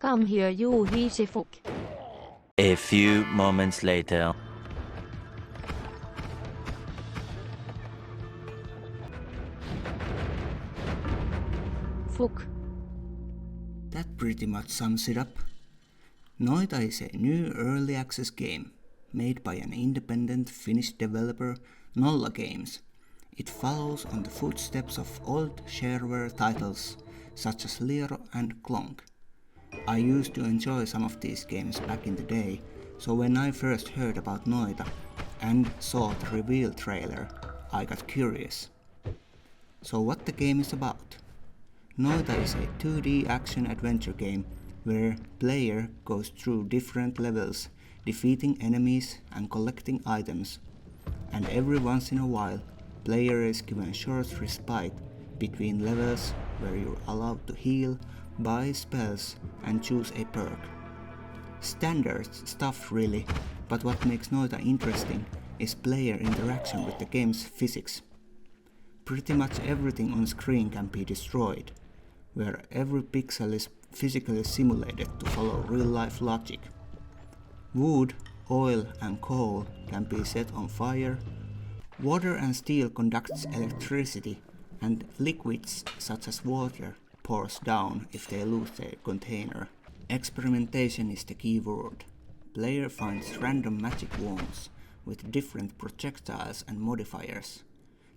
Come here, you Hisifuk. A few moments later. Fuk. That pretty much sums it up. Noita is a new early access game made by an independent Finnish developer, Nolla Games. It follows on the footsteps of old shareware titles such as Liero and Klonk. I used to enjoy some of these games back in the day, so when I first heard about Noita and saw the reveal trailer, I got curious. So what the game is about? Noita is a 2D action-adventure game where player goes through different levels, defeating enemies and collecting items. And every once in a while, player is given short respite between levels where you're allowed to heal, buy spells and choose a perk. Standard stuff really, but what makes Noita interesting is player interaction with the game's physics. Pretty much everything on screen can be destroyed, where every pixel is physically simulated to follow real-life logic. Wood, oil and coal can be set on fire, water and steel conducts electricity, and liquids such as water pours down if they lose their container. Experimentation is the key word. Player finds random magic wands with different projectiles and modifiers.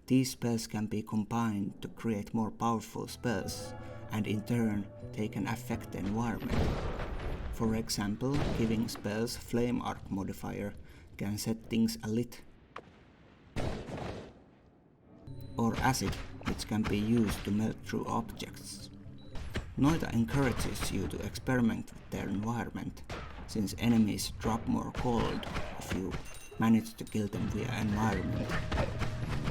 These spells can be combined to create more powerful spells, and in turn they can affect the environment. For example, giving spells Flame Arc modifier can set things alit, or acid, which can be used to melt through objects. Noita encourages you to experiment with their environment, since enemies drop more cold if you manage to kill them via environment.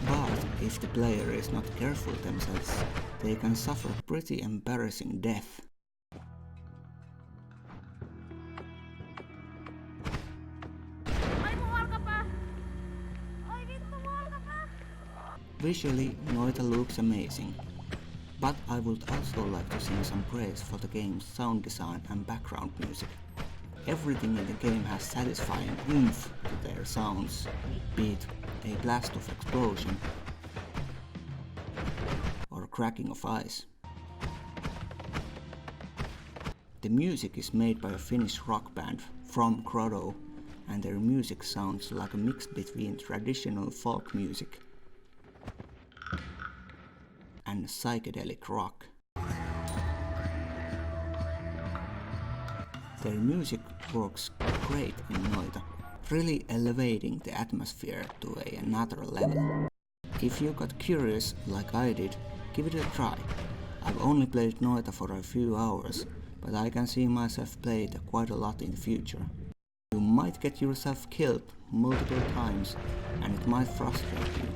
But if the player is not careful themselves, they can suffer pretty embarrassing death. Visually, Noita looks amazing, but I would also like to sing some praise for the game's sound design and background music. Everything in the game has satisfying oomph to their sounds, be it a blast of explosion or cracking of ice. The music is made by a Finnish rock band from Grotto, and their music sounds like a mix between traditional folk music and psychedelic rock. Their music works great in Noita, really elevating the atmosphere to another level. If you got curious like I did, give it a try. I've only played Noita for a few hours, but I can see myself play it quite a lot in the future. You might get yourself killed multiple times and it might frustrate you,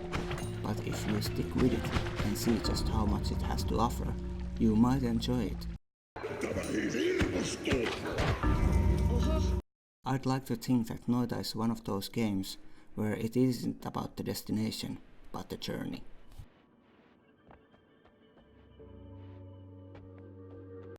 but if you stick with it and see just how much it has to offer, you might enjoy it. I'd like to think that Noita is one of those games where it isn't about the destination, but the journey.